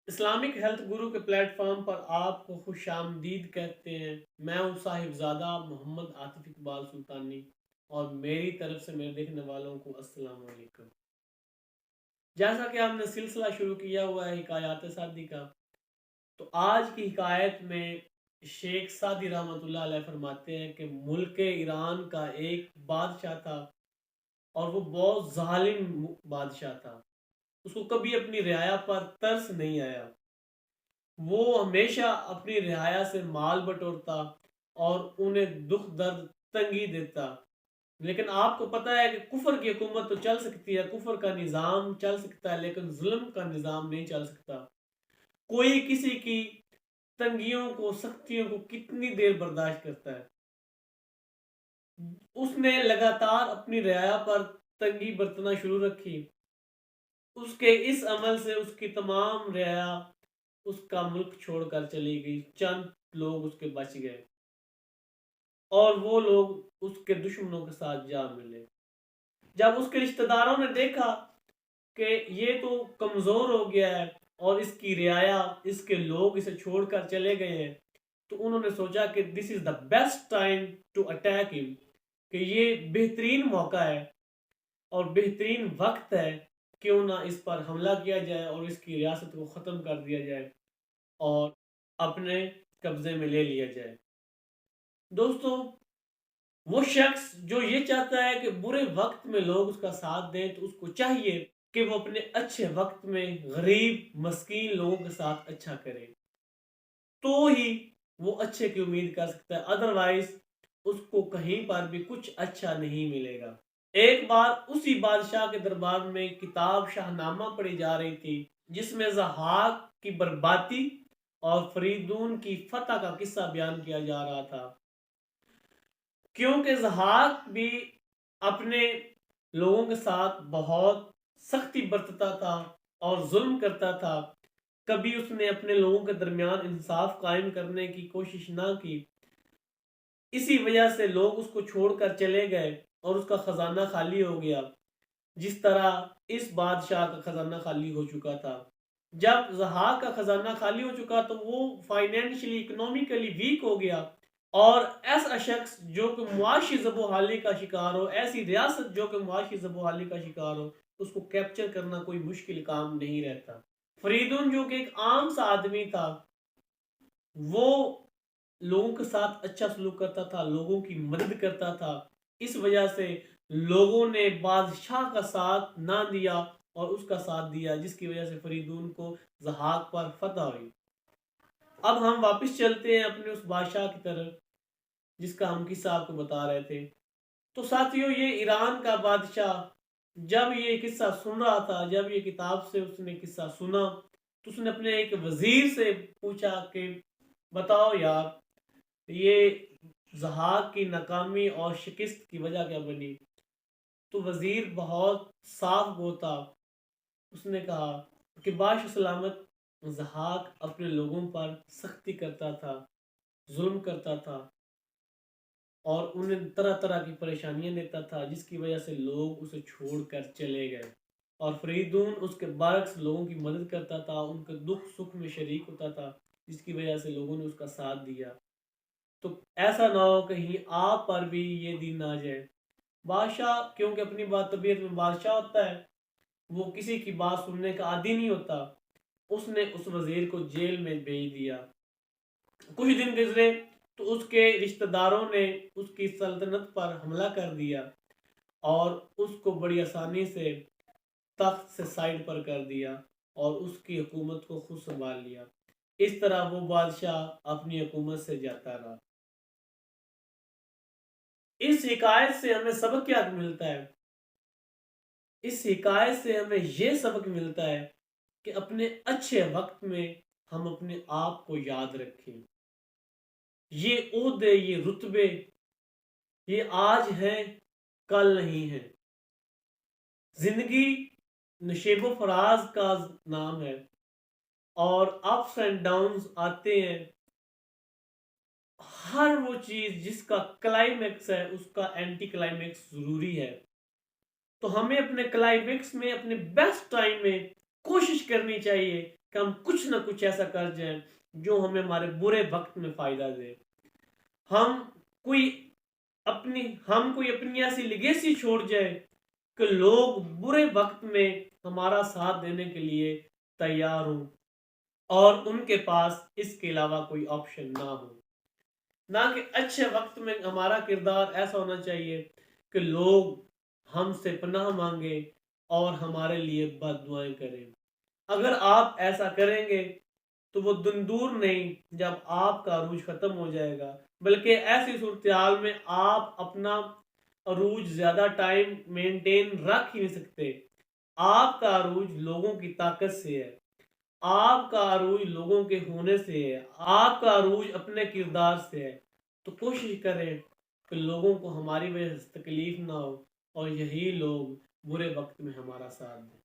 Islamic health گرو کے plate form پر آپ کو خوش آمدید کہتے ہیں۔ میں ہوں صاحبزادہ محمد عاطف اقبال سلطانی، اور میری طرف سے میرے دیکھنے والوں کو السلام علیکم۔ جیسا کہ ہم نے سلسلہ شروع کیا ہوا ہے حکایات سعدی کا، تو آج کی حکایت میں شیخ سعدی رحمۃ اللہ علیہ فرماتے ہیں کہ ملک ایران کا ایک بادشاہ تھا، اور وہ بہت ظالم بادشاہ تھا۔ اس کو کبھی اپنی رعایا پر ترس نہیں آیا۔ وہ ہمیشہ اپنی رعایا سے مال بٹورتا اور انہیں دکھ درد تنگی دیتا۔ لیکن آپ کو پتہ ہے کہ کفر کی حکومت تو چل سکتی ہے، کفر کا نظام چل سکتا ہے، لیکن ظلم کا نظام نہیں چل سکتا۔ کوئی کسی کی تنگیوں کو، سختیوں کو کتنی دیر برداشت کرتا ہے؟ اس نے لگاتار اپنی رعایا پر تنگی برتنا شروع رکھی۔ اس کے اس عمل سے اس کی تمام رعایا اس کا ملک چھوڑ کر چلی گئی۔ چند لوگ اس کے بچ گئے، اور وہ لوگ اس کے دشمنوں کے ساتھ جا ملے۔ جب اس کے رشتہ داروں نے دیکھا کہ یہ تو کمزور ہو گیا ہے اور اس کی رعایا، اس کے لوگ اسے چھوڑ کر چلے گئے ہیں، تو انہوں نے سوچا کہ this is the best time to attack ہم، کہ یہ بہترین موقع ہے اور بہترین وقت ہے، کیوں نہ اس پر حملہ کیا جائے اور اس کی ریاست کو ختم کر دیا جائے اور اپنے قبضے میں لے لیا جائے۔ دوستو، وہ شخص جو یہ چاہتا ہے کہ برے وقت میں لوگ اس کا ساتھ دیں، تو اس کو چاہیے کہ وہ اپنے اچھے وقت میں غریب مسکین لوگوں کے ساتھ اچھا کرے، تو ہی وہ اچھے کی امید کر سکتا ہے، ادروائز اس کو کہیں پر بھی کچھ اچھا نہیں ملے گا۔ ایک بار اسی بادشاہ کے دربار میں کتاب شاہ نامہ پڑھی جا رہی تھی، جس میں ضحاک کی بربادی اور فریدون کی فتح کا قصہ بیان کیا جا رہا تھا۔ کیونکہ ضحاک بھی اپنے لوگوں کے ساتھ بہت سختی برتتا تھا اور ظلم کرتا تھا، کبھی اس نے اپنے لوگوں کے درمیان انصاف قائم کرنے کی کوشش نہ کی۔ اسی وجہ سے لوگ اس کو چھوڑ کر چلے گئے اور اس کا خزانہ خالی ہو گیا، جس طرح اس بادشاہ کا خزانہ خالی ہو چکا تھا۔ جب ضحاک کا خزانہ خالی ہو چکا تو وہ فائنینشلی اکنومیکلی ویک ہو گیا، اور ایسا شخص جو کہ معاشی زب و حالی کا شکار ہو، ایسی ریاست جو کہ معاشی زب و حالی کا شکار ہو، اس کو کیپچر کرنا کوئی مشکل کام نہیں رہتا۔ فریدون جو کہ ایک عام سا آدمی تھا، وہ لوگوں کے ساتھ اچھا سلوک کرتا تھا، لوگوں کی مدد کرتا تھا، اس وجہ سے لوگوں نے بادشاہ کا ساتھ نہ دیا اور اس کا ساتھ دیا، جس کی وجہ سے فریدون کو ضحاک پر فتح ہوئی۔ اب ہم واپس چلتے ہیں اپنے اس بادشاہ کی طرف جس کا ہم قصہ آپ کو بتا رہے تھے۔ تو ساتھیوں، یہ ایران کا بادشاہ جب یہ قصہ سن رہا تھا، جب یہ کتاب سے اس نے قصہ سنا، تو اس نے اپنے ایک وزیر سے پوچھا کہ بتاؤ یار، یہ ضحاک کی ناکامی اور شکست کی وجہ کیا بنی؟ تو وزیر بہت صاف گو تھا، اس نے کہا کہ باش سلامت ضحاک اپنے لوگوں پر سختی کرتا تھا، ظلم کرتا تھا، اور انہیں طرح طرح کی پریشانیاں دیتا تھا، جس کی وجہ سے لوگ اسے چھوڑ کر چلے گئے، اور فریدون اس کے برعکس لوگوں کی مدد کرتا تھا، ان کے دکھ سکھ میں شریک ہوتا تھا، جس کی وجہ سے لوگوں نے اس کا ساتھ دیا۔ تو ایسا نہ ہو کہیں آپ پر بھی یہ دن آ جائے۔ بادشاہ کیونکہ اپنی بات طبیعت میں بادشاہ ہوتا ہے، وہ کسی کی بات سننے کا عادی نہیں ہوتا، اس نے اس وزیر کو جیل میں بھیج دیا۔ کچھ دن گزرے تو اس کے رشتہ داروں نے اس کی سلطنت پر حملہ کر دیا اور اس کو بڑی آسانی سے تخت سے سائڈ پر کر دیا اور اس کی حکومت کو خود سنبھال لیا۔ اس طرح وہ بادشاہ اپنی حکومت سے جاتا رہا۔ اس حکایت سے ہمیں سبق کیا ملتا ہے؟ اس حکایت سے ہمیں یہ سبق ملتا ہے کہ اپنے اچھے وقت میں ہم اپنے آپ کو یاد رکھیں۔ یہ عہدے، یہ رتبے، یہ آج ہیں، کل نہیں ہیں۔ زندگی نشیب و فراز کا نام ہے، اور اپس اینڈ ڈاؤنز آتے ہیں۔ ہر وہ چیز جس کا کلائمیکس ہے، اس کا اینٹی کلائمیکس ضروری ہے۔ تو ہمیں اپنے کلائمیکس میں، اپنے بیسٹ ٹائم میں کوشش کرنی چاہیے کہ ہم کچھ نہ کچھ ایسا کر جائیں جو ہمیں ہمارے برے وقت میں فائدہ دے. ہم کوئی اپنی ایسی لیگیسی چھوڑ جائے کہ لوگ برے وقت میں ہمارا ساتھ دینے کے لیے تیار ہوں اور ان کے پاس اس کے علاوہ کوئی آپشن نہ ہو. نہ کہ اچھے وقت میں ہمارا کردار ایسا ہونا چاہیے کہ لوگ ہم سے پناہ مانگے اور ہمارے لیے بد دعائیں کریں. اگر آپ ایسا کریں گے تو وہ دن دور نہیں جب آپ کا عروج ختم ہو جائے گا، بلکہ ایسی صورتحال میں آپ اپنا عروج زیادہ ٹائم مینٹین رکھ ہی نہیں سکتے. آپ کا عروج لوگوں کی طاقت سے ہے، آپ کا عروج لوگوں کے ہونے سے ہے، آپ کا عروج اپنے کردار سے ہے. تو کوشش کریں کہ لوگوں کو ہماری وجہ سے تکلیف نہ ہو اور یہی لوگ برے وقت میں ہمارا ساتھ دیں.